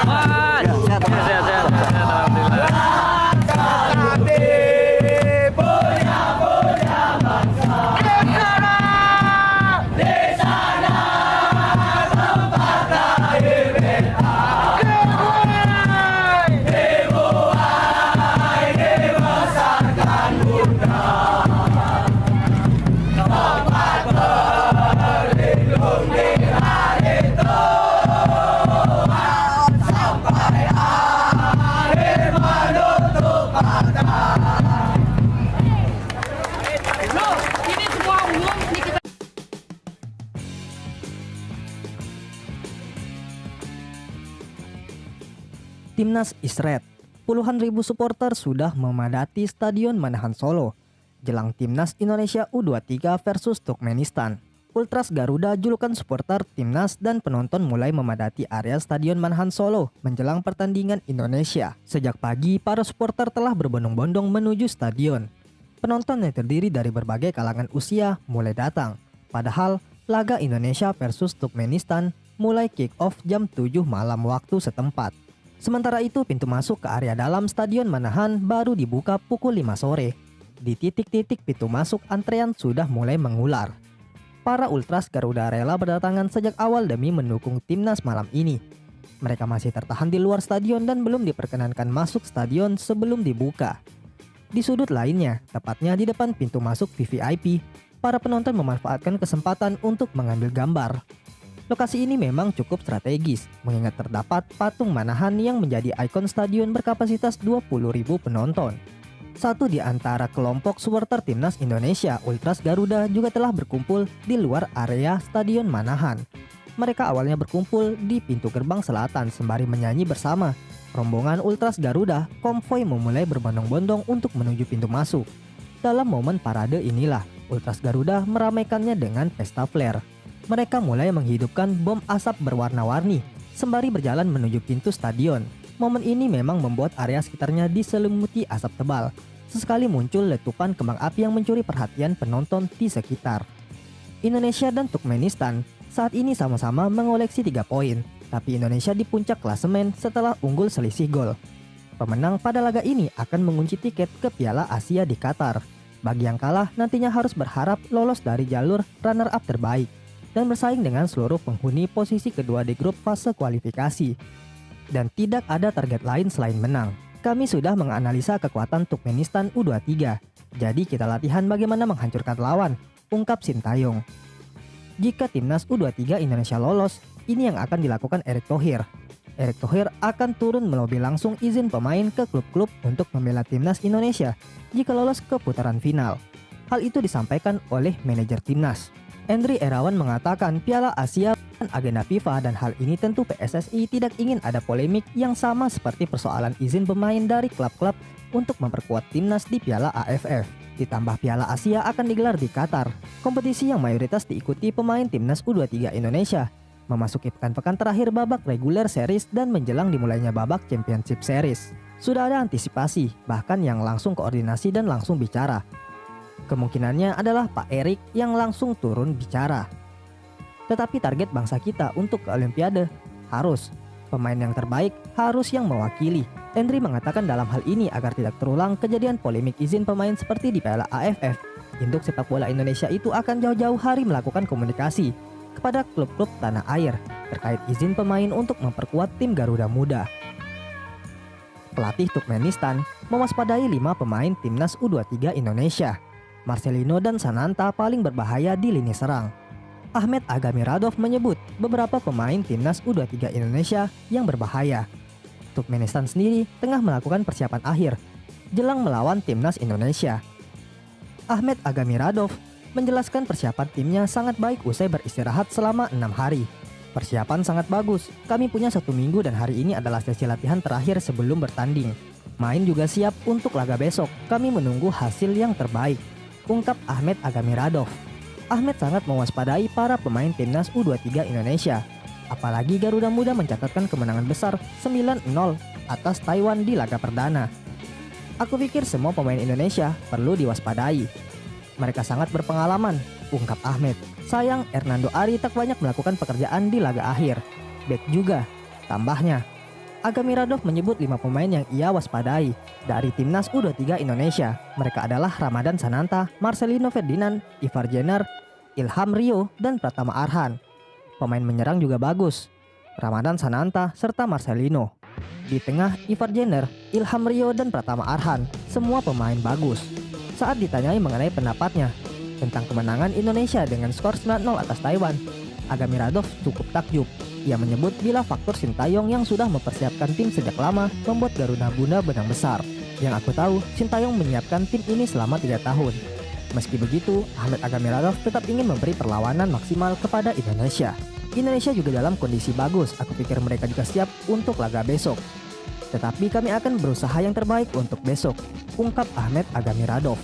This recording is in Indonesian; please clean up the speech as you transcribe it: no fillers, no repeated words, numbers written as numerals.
Mas. Ya, sehat, Mas. Sehat, sehat, sehat, alhamdulillah. Ini semua umum ini kita. Timnas Isret. Puluhan ribu supporter sudah memadati Stadion Manahan Solo jelang Timnas Indonesia U23 versus Turkmenistan. Ultras Garuda julukan supporter Timnas dan penonton mulai memadati area Stadion Manahan Solo menjelang pertandingan Indonesia. Sejak pagi, para supporter telah berbondong-bondong menuju stadion. Penonton yang terdiri dari berbagai kalangan usia mulai datang. Padahal, laga Indonesia versus Turkmenistan mulai kick off jam 7 malam waktu setempat. Sementara itu, pintu masuk ke area dalam Stadion Manahan baru dibuka pukul 5 sore. Di titik-titik pintu masuk, antrean sudah mulai mengular. Para Ultras Garuda rela berdatangan sejak awal demi mendukung timnas malam ini. Mereka masih tertahan di luar stadion dan belum diperkenankan masuk stadion sebelum dibuka. Di sudut lainnya, tepatnya di depan pintu masuk VVIP, para penonton memanfaatkan kesempatan untuk mengambil gambar. Lokasi ini memang cukup strategis, mengingat terdapat patung Manahan yang menjadi ikon stadion berkapasitas 20.000 penonton. Satu di antara kelompok supporter timnas Indonesia, Ultras Garuda, juga telah berkumpul di luar area Stadion Manahan. Mereka awalnya berkumpul di pintu gerbang selatan sembari menyanyi bersama. Rombongan Ultras Garuda konvoi memulai berbondong-bondong untuk menuju pintu masuk. Dalam momen parade inilah, Ultras Garuda meramaikannya dengan pesta flare. Mereka mulai menghidupkan bom asap berwarna-warni sembari berjalan menuju pintu stadion. Momen ini memang membuat area sekitarnya diselimuti asap tebal. Sesekali muncul letupan kembang api yang mencuri perhatian penonton di sekitar. Indonesia dan Turkmenistan saat ini sama-sama mengoleksi 3 poin, tapi Indonesia di puncak klasemen setelah unggul selisih gol. Pemenang pada laga ini akan mengunci tiket ke Piala Asia di Qatar. Bagi yang kalah nantinya harus berharap lolos dari jalur runner-up terbaik dan bersaing dengan seluruh penghuni posisi kedua di grup fase kualifikasi. Dan tidak ada target lain selain menang. Kami sudah menganalisa kekuatan Turkmenistan U23, jadi kita latihan bagaimana menghancurkan lawan, ungkap Sintayong. Jika timnas U23 Indonesia lolos, ini yang akan dilakukan Erick Thohir. Erick Thohir akan turun melobi langsung izin pemain ke klub-klub untuk membela timnas Indonesia jika lolos ke putaran final. Hal itu disampaikan oleh manajer timnas. Endri Irawan mengatakan Piala Asia dan agenda FIFA dan hal ini tentu PSSI tidak ingin ada polemik yang sama seperti persoalan izin pemain dari klub-klub untuk memperkuat timnas di Piala AFF. Ditambah Piala Asia akan digelar di Qatar, kompetisi yang mayoritas diikuti pemain timnas U23 Indonesia, memasuki pekan-pekan terakhir babak reguler series dan menjelang dimulainya babak championship series. Sudah ada antisipasi, bahkan yang langsung koordinasi dan langsung bicara. Kemungkinannya adalah Pak Erick yang langsung turun bicara. Tetapi target bangsa kita untuk ke Olimpiade harus. Pemain yang terbaik harus yang mewakili. Endri mengatakan dalam hal ini agar tidak terulang kejadian polemik izin pemain seperti di Piala AFF. Induk sepak bola Indonesia itu akan jauh-jauh hari melakukan komunikasi kepada klub-klub tanah air terkait izin pemain untuk memperkuat tim Garuda Muda. Pelatih Turkmenistan mewaspadai 5 pemain timnas U23 Indonesia. Marcelino dan Sananta paling berbahaya di lini serang. Ahmed Agamiradov menyebut beberapa pemain timnas U23 Indonesia yang berbahaya. Turkmenistan sendiri tengah melakukan persiapan akhir jelang melawan timnas Indonesia. Ahmed Agamiradov menjelaskan persiapan timnya sangat baik usai beristirahat selama 6 hari. Persiapan sangat bagus, kami punya 1 minggu dan hari ini adalah sesi latihan terakhir sebelum bertanding. Main juga siap untuk laga besok, kami menunggu hasil yang terbaik, ungkap Ahmed Agamiradov. Ahmed sangat mewaspadai para pemain timnas U23 Indonesia. Apalagi Garuda Muda mencatatkan kemenangan besar 9-0 atas Taiwan di laga perdana. Aku pikir semua pemain Indonesia perlu diwaspadai. Mereka sangat berpengalaman, ungkap Ahmed. Sayang Hernando Ari tak banyak melakukan pekerjaan di laga akhir. Back juga, tambahnya. Agamiradov menyebut 5 pemain yang ia waspadai dari timnas U23 Indonesia. Mereka adalah Ramadan Sananta, Marcelino Ferdinand, Ivar Jenner, Ilham Rio, dan Pratama Arhan. Pemain menyerang juga bagus, Ramadan Sananta serta Marcelino. Di tengah, Ivar Jenner, Ilham Rio, dan Pratama Arhan, semua pemain bagus. Saat ditanyai mengenai pendapatnya tentang kemenangan Indonesia dengan skor 9-0 atas Taiwan, Agamiradov cukup takjub. Ia menyebut bila faktor Sintayong yang sudah mempersiapkan tim sejak lama membuat Garuda Muda benang besar. Yang aku tahu, Sintayong menyiapkan tim ini selama 3 tahun. Meski begitu, Ahmad Agamiradov tetap ingin memberi perlawanan maksimal kepada Indonesia. Indonesia juga dalam kondisi bagus, aku pikir mereka juga siap untuk laga besok. Tetapi kami akan berusaha yang terbaik untuk besok, ungkap Ahmad Agamiradov.